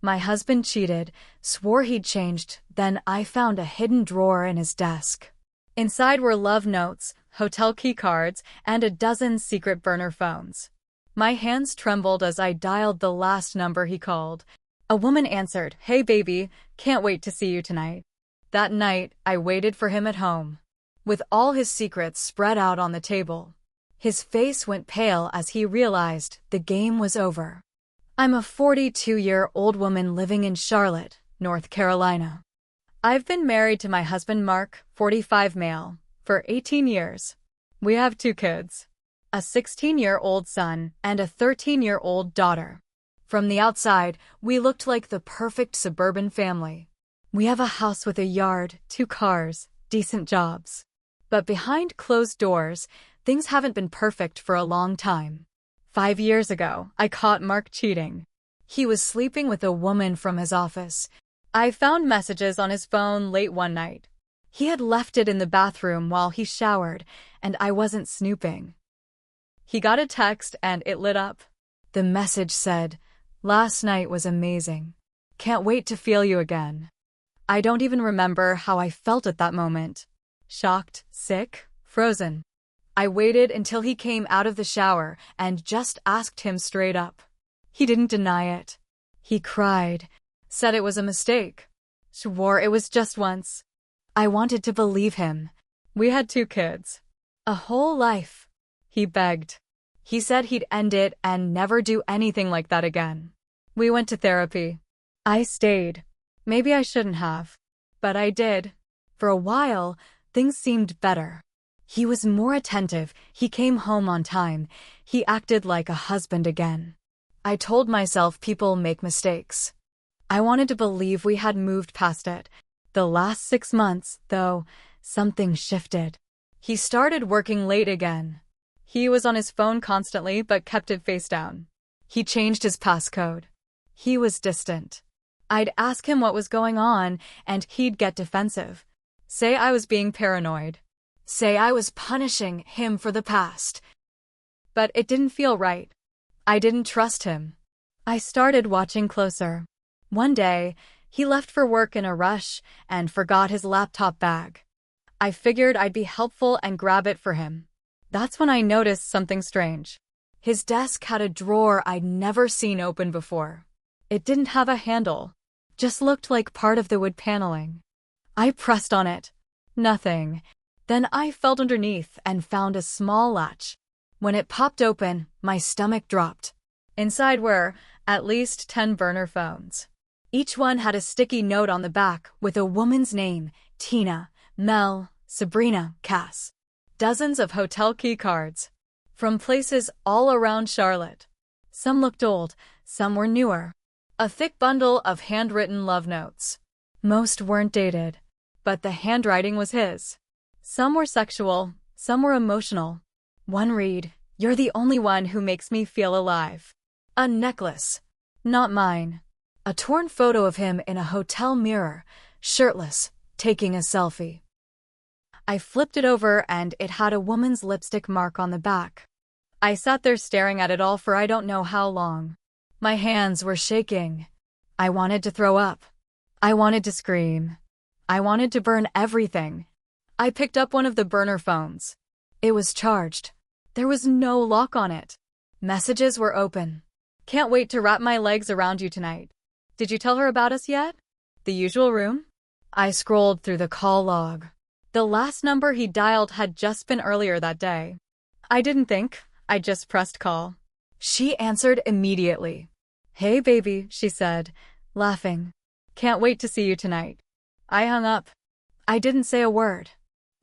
My husband cheated, swore he'd changed, then I found a hidden drawer in his desk. Inside were love notes, hotel key cards, and a dozen secret burner phones. My hands trembled as I dialed the last number he called. A woman answered, "Hey baby, can't wait to see you tonight." That night, I waited for him at home, with all his secrets spread out on the table. His face went pale as he realized the game was over. I'm a 42-year-old woman living in Charlotte, North Carolina. I've been married to my husband Mark, 45 male, for 18 years. We have 2 kids, a 16-year-old son and a 13-year-old daughter. From the outside, we looked like the perfect suburban family. We have a house with a yard, 2 cars, decent jobs. But behind closed doors, things haven't been perfect for a long time. 5 years ago, I caught Mark cheating. He was sleeping with a woman from his office. I found messages on his phone late one night. He had left it in the bathroom while he showered, and I wasn't snooping. He got a text and it lit up. The message said, "Last night was amazing. Can't wait to feel you again." I don't even remember how I felt at that moment. Shocked, sick, frozen. I waited until he came out of the shower and just asked him straight up. He didn't deny it. He cried, said it was a mistake, swore it was just once. I wanted to believe him. We had 2 kids. A whole life. He begged. He said he'd end it and never do anything like that again. We went to therapy. I stayed. Maybe I shouldn't have, but I did. For a while, things seemed better. He was more attentive, he came home on time, he acted like a husband again. I told myself people make mistakes. I wanted to believe we had moved past it. The last 6 months, though, something shifted. He started working late again. He was on his phone constantly but kept it face down. He changed his passcode. He was distant. I'd ask him what was going on, and he'd get defensive. Say I was being paranoid. Say I was punishing him for the past. But it didn't feel right. I didn't trust him. I started watching closer. One day, he left for work in a rush and forgot his laptop bag. I figured I'd be helpful and grab it for him. That's when I noticed something strange. His desk had a drawer I'd never seen open before. It didn't have a handle, just looked like part of the wood paneling. I pressed on it. Nothing. Then I felt underneath and found a small latch. When it popped open, my stomach dropped. Inside were at least 10 burner phones. Each one had a sticky note on the back with a woman's name: Tina, Mel, Sabrina, Cass. Dozens of hotel key cards. From places all around Charlotte. Some looked old, some were newer. A thick bundle of handwritten love notes. Most weren't dated, but the handwriting was his. Some were sexual, some were emotional. One read, "You're the only one who makes me feel alive." A necklace. Not mine. A torn photo of him in a hotel mirror, shirtless, taking a selfie. I flipped it over and it had a woman's lipstick mark on the back. I sat there staring at it all for I don't know how long. My hands were shaking. I wanted to throw up. I wanted to scream. I wanted to burn everything. I picked up one of the burner phones. It was charged. There was no lock on it. Messages were open. "Can't wait to wrap my legs around you tonight. Did you tell her about us yet? The usual room?" I scrolled through the call log. The last number he dialed had just been earlier that day. I didn't think. I just pressed call. She answered immediately. "Hey baby," she said, laughing. "Can't wait to see you tonight." I hung up. I didn't say a word.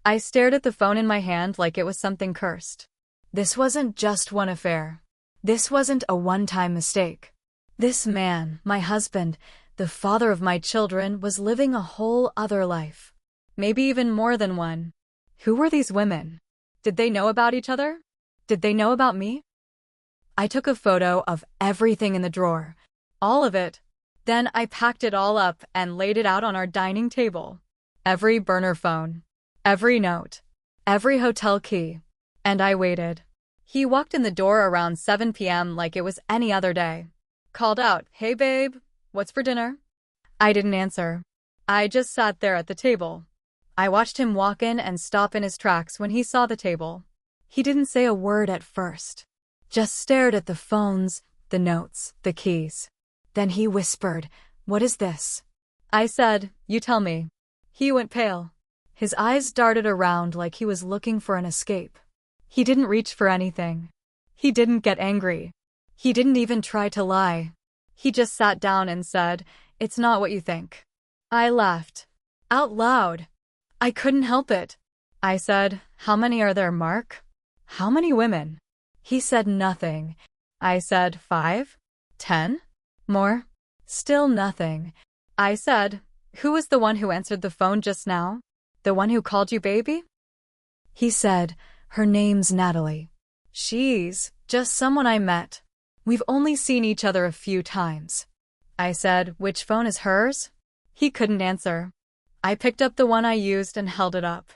I stared at the phone in my hand like it was something cursed. This wasn't just one affair. This wasn't a one-time mistake. This man, my husband, the father of my children, was living a whole other life. Maybe even more than one. Who were these women? Did they know about each other? Did they know about me? I took a photo of everything in the drawer. All of it. Then I packed it all up and laid it out on our dining table. Every burner phone. Every note. Every hotel key. And I waited. He walked in the door around 7 p.m. like it was any other day. Called out, "Hey babe, What's for dinner? I didn't answer. I just sat there at the table. I watched him walk in and stop in his tracks when he saw the table. He didn't say a word at first, just stared at the phones, the notes, the keys. Then he whispered, "What is this?" I said, "You tell me." He went pale. His eyes darted around like he was looking for an escape. He didn't reach for anything. He didn't get angry. He didn't even try to lie. He just sat down and said, "It's not what you think." I laughed. Out loud. I couldn't help it. I said, "How many are there, Mark? How many women?" He said nothing. I said, 5? 10? More? Still nothing. I said, "Who was the one who answered the phone just now? The one who called you baby?" He said, "Her name's Natalie. She's just someone I met. We've only seen each other a few times." I said, "Which phone is hers?" He couldn't answer. I picked up the one I used and held it up.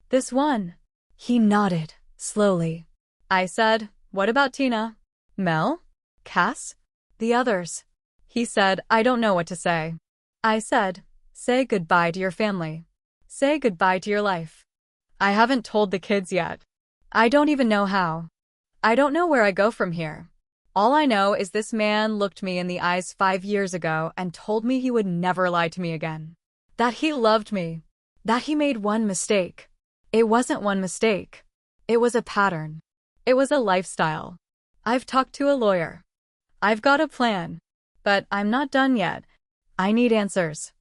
"This one." He nodded, slowly. I said, "What about Tina? Mel? Cass? The others?" He said, "I don't know what to say." I said, "Say goodbye to your family. Say goodbye to your life." "I haven't told the kids yet. I don't even know how. I don't know where I go from here. All I know is this man looked me in the eyes 5 years ago and told me he would never lie to me again. That he loved me. That he made one mistake. It wasn't one mistake. It was a pattern. It was a lifestyle. I've talked to a lawyer. I've got a plan. But I'm not done yet. I need answers.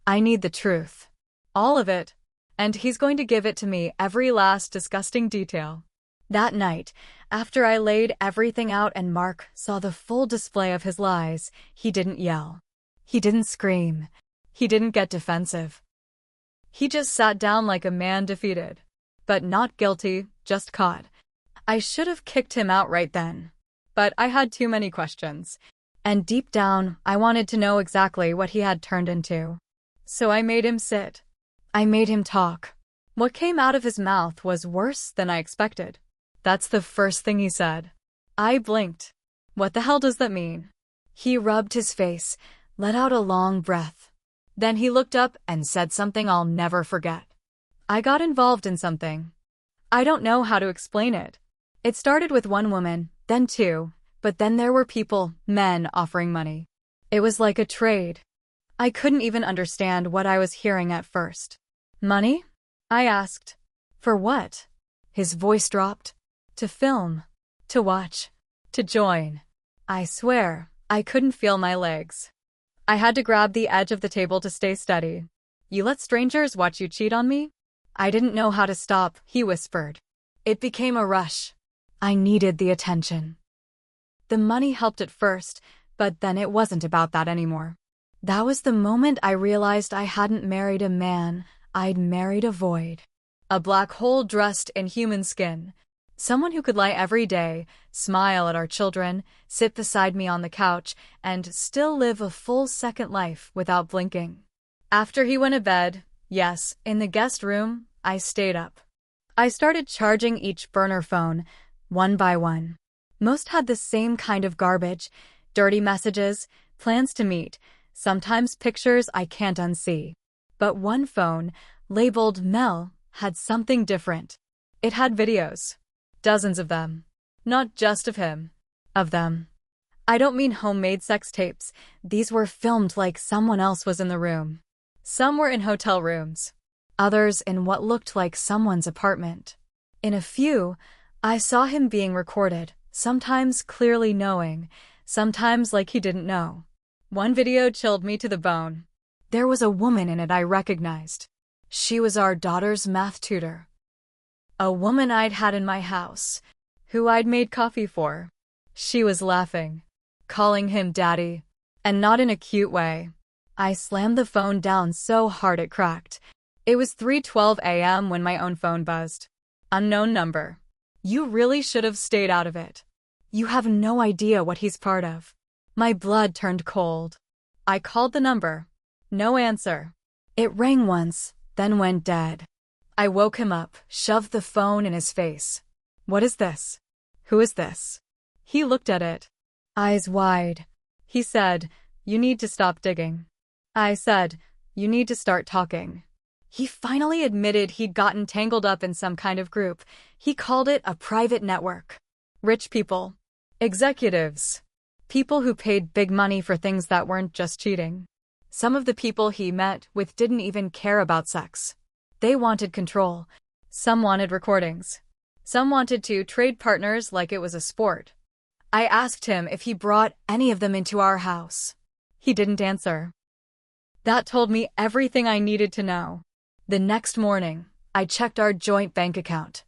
I need the truth. All of it. And he's going to give it to me, every last disgusting detail." That night, after I laid everything out and Mark saw the full display of his lies, he didn't yell. He didn't scream. He didn't get defensive. He just sat down like a man defeated. But not guilty, just caught. I should have kicked him out right then. But I had too many questions. And deep down, I wanted to know exactly what he had turned into. So I made him sit. I made him talk. What came out of his mouth was worse than I expected. "That's the first thing he said." I blinked. What the hell does that mean? He rubbed his face, let out a long breath. Then he looked up and said something I'll never forget. "I got involved in something. I don't know how to explain it. It started with one woman, then 2, but then there were people, men, offering money. It was like a trade. I couldn't even understand what I was hearing at first." "Money?" I asked. "For what?" His voice dropped. "To film. To watch. To join." I swear, I couldn't feel my legs. I had to grab the edge of the table to stay steady. "You let strangers watch you cheat on me?" I didn't know how to stop, he whispered. It became a rush. I needed the attention. The money helped at first, but then it wasn't about that anymore. That was the moment I realized I hadn't married a man, I'd married a void. A black hole dressed in human skin. Someone who could lie every day, smile at our children, sit beside me on the couch, and still live a full second life without blinking. After he went to bed, yes, in the guest room, I stayed up. I started charging each burner phone, one by one. Most had the same kind of garbage, dirty messages, plans to meet, sometimes pictures I can't unsee. But one phone, labeled Mel, had something different. It had videos. Dozens of them. Not just of him. Of them. I don't mean homemade sex tapes. These were filmed like someone else was in the room. Some were in hotel rooms. Others in what looked like someone's apartment. In a few, I saw him being recorded, sometimes clearly knowing, sometimes like he didn't know. One video chilled me to the bone. There was a woman in it I recognized. She was our daughter's math tutor. A woman I'd had in my house, who I'd made coffee for. She was laughing, calling him daddy, and not in a cute way. I slammed the phone down so hard it cracked. It was 3:12 a.m. when my own phone buzzed. Unknown number. You really should have stayed out of it. You have no idea what he's part of. My blood turned cold. I called the number. No answer. It rang once, then went dead. I woke him up, shoved the phone in his face. What is this? Who is this? He looked at it. Eyes wide. He said, "You need to stop digging." I said, "You need to start talking." He finally admitted he'd gotten tangled up in some kind of group. He called it a private network. Rich people. Executives. People who paid big money for things that weren't just cheating. Some of the people he met with didn't even care about sex. They wanted control. Some wanted recordings. Some wanted to trade partners like it was a sport. I asked him if he brought any of them into our house. He didn't answer. That told me everything I needed to know. The next morning, I checked our joint bank account.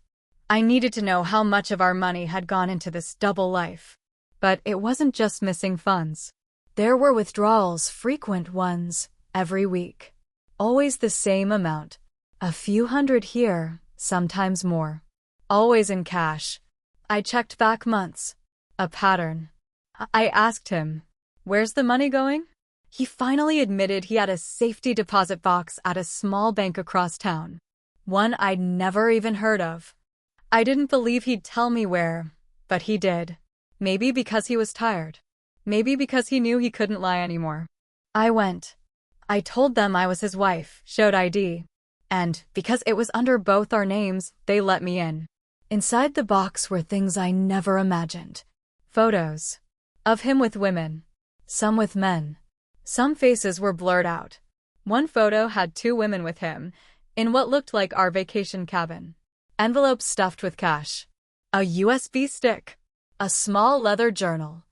I needed to know how much of our money had gone into this double life. But it wasn't just missing funds. There were withdrawals, frequent ones, every week. Always the same amount. A few hundred here, sometimes more. Always in cash. I checked back months. A pattern. I asked him, "Where's the money going?" He finally admitted he had a safety deposit box at a small bank across town. One I'd never even heard of. I didn't believe he'd tell me where, but he did. Maybe because he was tired. Maybe because he knew he couldn't lie anymore. I went. I told them I was his wife, showed ID. And, because it was under both our names, they let me in. Inside the box were things I never imagined. Photos. Of him with women. Some with men. Some faces were blurred out. One photo had 2 women with him, in what looked like our vacation cabin. Envelopes stuffed with cash. A USB stick. A small leather journal.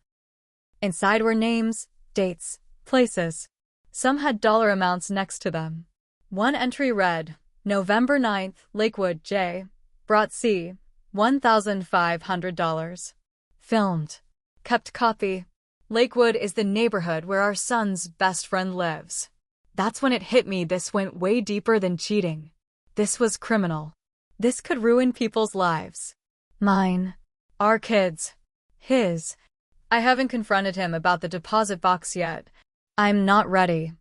Inside were names, dates, places. Some had dollar amounts next to them. One entry read, November 9th, Lakewood, J. Brought C. $1,500. Filmed. Kept copy. Lakewood is the neighborhood where our son's best friend lives. That's when it hit me this went way deeper than cheating. This was criminal. This could ruin people's lives. Mine. Our kids. His. I haven't confronted him about the deposit box yet. I'm not ready.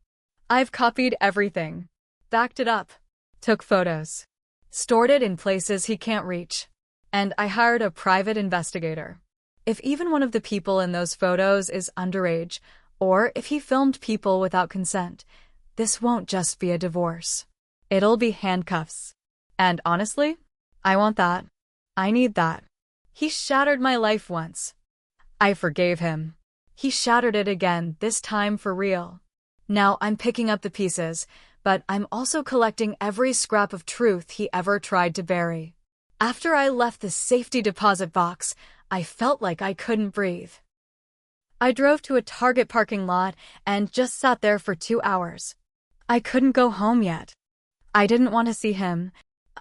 I've copied everything. Backed it up. Took photos. Stored it in places he can't reach. And I hired a private investigator. If even one of the people in those photos is underage, or if he filmed people without consent, this won't just be a divorce. It'll be handcuffs. And honestly, I want that. I need that. He shattered my life once. I forgave him. He shattered it again, this time for real. Now I'm picking up the pieces, but I'm also collecting every scrap of truth he ever tried to bury. After I left the safety deposit box, I felt like I couldn't breathe. I drove to a Target parking lot and just sat there for 2 hours. I couldn't go home yet. I didn't want to see him.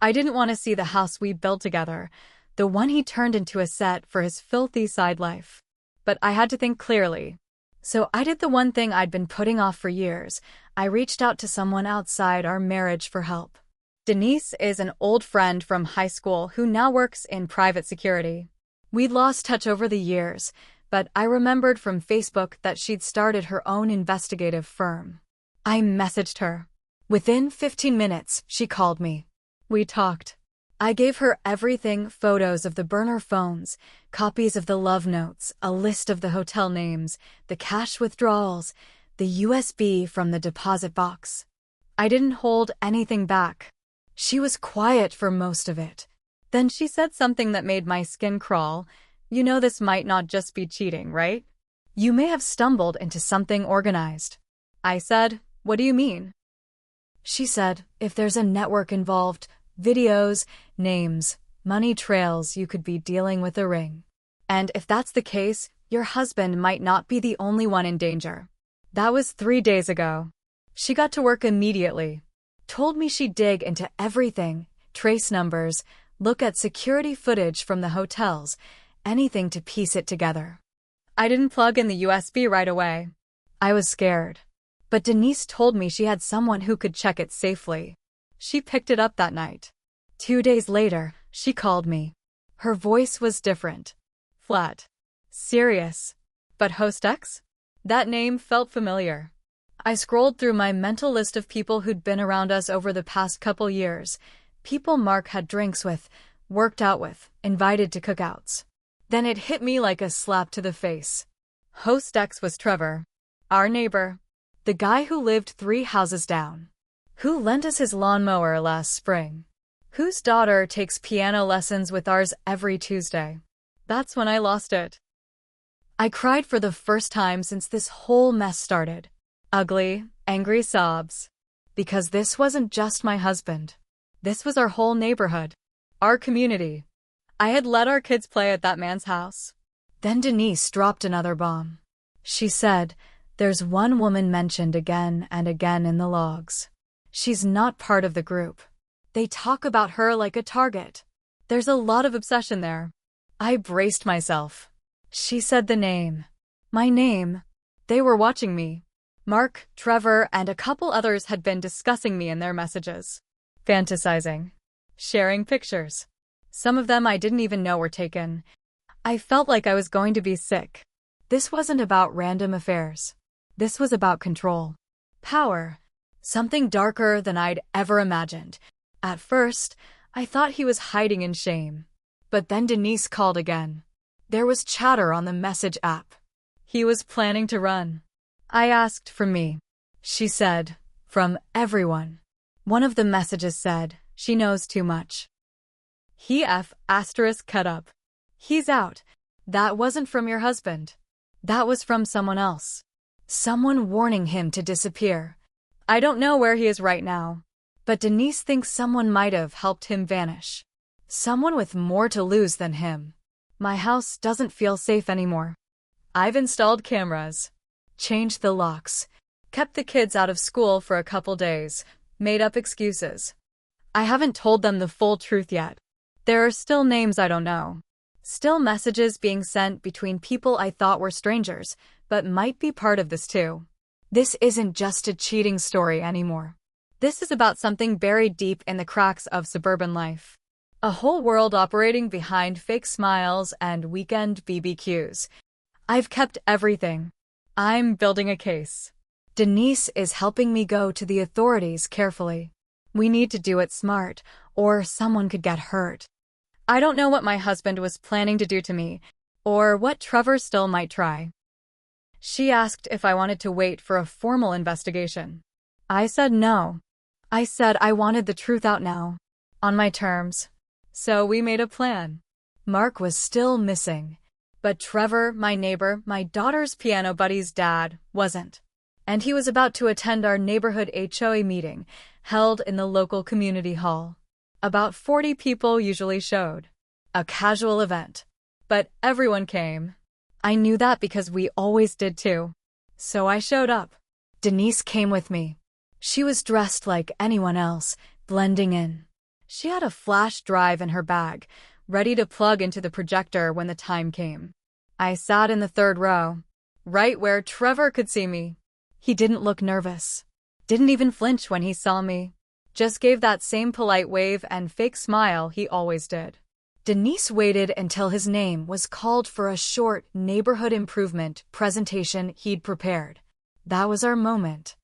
I didn't want to see the house we built together, the one he turned into a set for his filthy side life. But I had to think clearly. So I did the one thing I'd been putting off for years. I reached out to someone outside our marriage for help. Denise is an old friend from high school who now works in private security. We'd lost touch over the years, but I remembered from Facebook that she'd started her own investigative firm. I messaged her. Within 15 minutes, she called me. We talked. I gave her everything, photos of the burner phones, copies of the love notes, a list of the hotel names, the cash withdrawals, the USB from the deposit box. I didn't hold anything back. She was quiet for most of it. Then she said something that made my skin crawl. You know this might not just be cheating, right? You may have stumbled into something organized. I said, what do you mean? She said, if there's a network involved, videos, names, money trails, you could be dealing with a ring. And if that's the case, your husband might not be the only one in danger. That was 3 days ago. She got to work immediately. Told me she'd dig into everything, trace numbers, look at security footage from the hotels, anything to piece it together. I didn't plug in the USB right away. I was scared. But Denise told me she had someone who could check it safely. She picked it up that night. 2 days later, she called me. Her voice was different. Flat. Serious. But Host X? That name felt familiar. I scrolled through my mental list of people who'd been around us over the past couple years. People Mark had drinks with, worked out with, invited to cookouts. Then it hit me like a slap to the face. Host X was Trevor. Our neighbor. The guy who lived 3 houses down. Who lent us his lawnmower last spring. Whose daughter takes piano lessons with ours every Tuesday. That's when I lost it. I cried for the first time since this whole mess started. Ugly, angry sobs. Because this wasn't just my husband. This was our whole neighborhood. Our community. I had let our kids play at that man's house. Then Denise dropped another bomb. She said, "There's one woman mentioned again and again in the logs. She's not part of the group. They talk about her like a target. There's a lot of obsession there." I braced myself. She said the name. My name. They were watching me. Mark, Trevor, and a couple others had been discussing me in their messages. Fantasizing. Sharing pictures. Some of them I didn't even know were taken. I felt like I was going to be sick. This wasn't about random affairs. This was about control. Power. Something darker than I'd ever imagined. At first, I thought he was hiding in shame. But then Denise called again. There was chatter on the message app. He was planning to run. I asked from me. She said, from everyone. One of the messages said, "She knows too much." He *cut up. He's out. That wasn't from your husband. That was from someone else. Someone warning him to disappear. I don't know where he is right now. But Denise thinks someone might have helped him vanish. Someone with more to lose than him. My house doesn't feel safe anymore. I've installed cameras. Changed the locks. Kept the kids out of school for a couple days. Made up excuses. I haven't told them the full truth yet. There are still names I don't know. Still messages being sent between people I thought were strangers, but might be part of this too. This isn't just a cheating story anymore. This is about something buried deep in the cracks of suburban life. A whole world operating behind fake smiles and weekend BBQs. I've kept everything. I'm building a case. Denise is helping me go to the authorities carefully. We need to do it smart, or someone could get hurt. I don't know what my husband was planning to do to me, or what Trevor still might try. She asked if I wanted to wait for a formal investigation. I said no. I said I wanted the truth out now. On my terms. So we made a plan. Mark was still missing. But Trevor, my neighbor, my daughter's piano buddy's dad, wasn't. And he was about to attend our neighborhood HOA meeting, held in the local community hall. About 40 people usually showed. A casual event. But everyone came. I knew that because we always did too. So I showed up. Denise came with me. She was dressed like anyone else, blending in. She had a flash drive in her bag, ready to plug into the projector when the time came. I sat in the 3rd row, right where Trevor could see me. He didn't look nervous. Didn't even flinch when he saw me. Just gave that same polite wave and fake smile he always did. Denise waited until his name was called for a short neighborhood improvement presentation he'd prepared. That was our moment.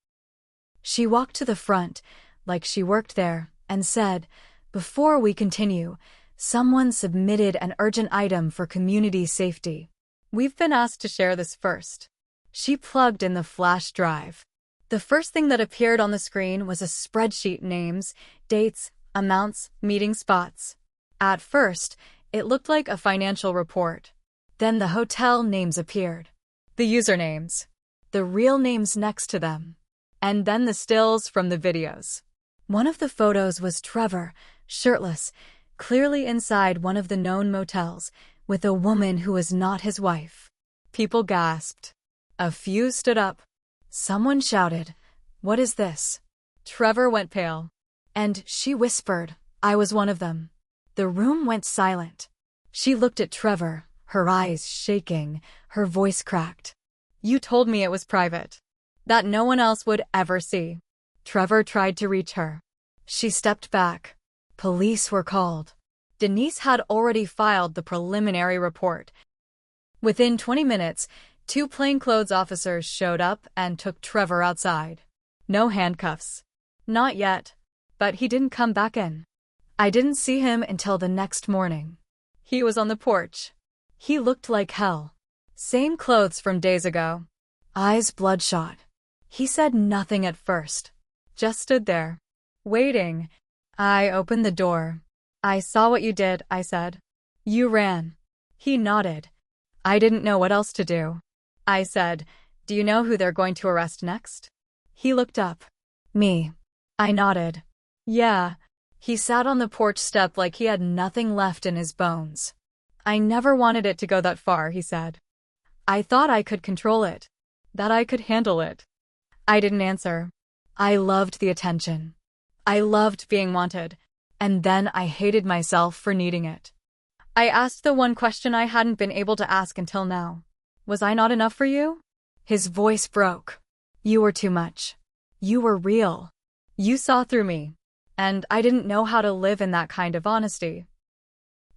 She walked to the front, like she worked there, and said, "Before we continue, someone submitted an urgent item for community safety. We've been asked to share this first." She plugged in the flash drive. The first thing that appeared on the screen was a spreadsheet: names, dates, amounts, meeting spots. At first, it looked like a financial report. Then the hotel names appeared. The usernames. The real names next to them. And then the stills from the videos. One of the photos was Trevor, shirtless, clearly inside one of the known motels, with a woman who was not his wife. People gasped. A few stood up. Someone shouted, "What is this?" Trevor went pale. And she whispered, "I was one of them." The room went silent. She looked at Trevor, her eyes shaking, her voice cracked. "You told me it was private. That no one else would ever see." Trevor tried to reach her. She stepped back. Police were called. Denise had already filed the preliminary report. Within 20 minutes, 2 plainclothes officers showed up and took Trevor outside. No handcuffs. Not yet. But he didn't come back in. I didn't see him until the next morning. He was on the porch. He looked like hell. Same clothes from days ago. eyes bloodshot. He said nothing at first, just stood there, waiting. I opened the door. I saw what you did, I said. You ran. He nodded. I didn't know what else to do. I said, do you know who they're going to arrest next? He looked up. Me. I nodded. Yeah. He sat on the porch step like he had nothing left in his bones. I never wanted it to go that far, he said. I thought I could control it, that I could handle it. I didn't answer. I loved the attention. I loved being wanted, and then I hated myself for needing it. I asked the one question I hadn't been able to ask until now. Was I not enough for you? His voice broke. You were too much. You were real. You saw through me, and I didn't know how to live in that kind of honesty.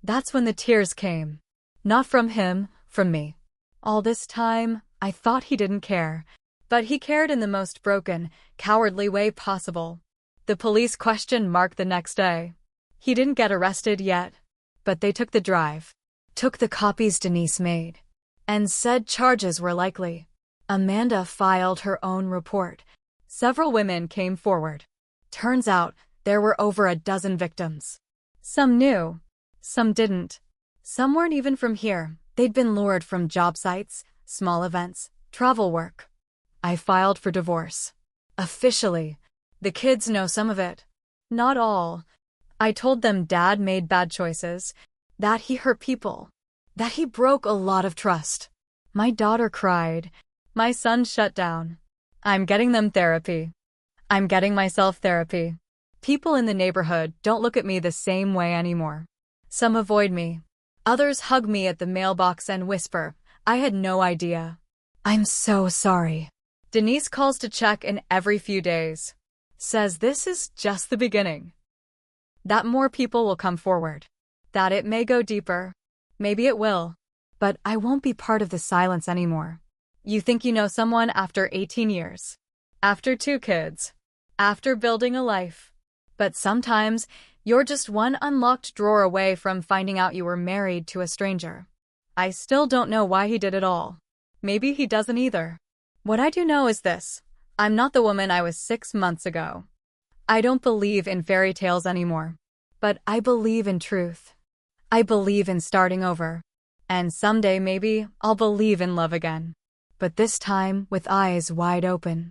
That's when the tears came. Not from him, from me. All this time, I thought he didn't care, but he cared in the most broken, cowardly way possible. The police question marked the next day. He didn't get arrested yet, but they took the drive, took the copies Denise made, and said charges were likely. Amanda filed her own report. Several women came forward. Turns out, there were over a dozen victims. Some knew, some didn't. Some weren't even from here. They'd been lured from job sites, small events, travel work. I filed for divorce. Officially. The kids know some of it. Not all. I told them Dad made bad choices, that he hurt people, that he broke a lot of trust. My daughter cried. My son shut down. I'm getting them therapy. I'm getting myself therapy. People in the neighborhood don't look at me the same way anymore. Some avoid me. Others hug me at the mailbox and whisper, I had no idea. I'm so sorry. Denise calls to check in every few days. Says this is just the beginning. That more people will come forward. That it may go deeper. Maybe it will. But I won't be part of the silence anymore. You think you know someone after 18 years. After 2 kids. After building a life. But sometimes, you're just one unlocked drawer away from finding out you were married to a stranger. I still don't know why he did it all. Maybe he doesn't either. What I do know is this. I'm not the woman I was 6 months ago. I don't believe in fairy tales anymore. But I believe in truth. I believe in starting over. And someday maybe I'll believe in love again. But this time with eyes wide open.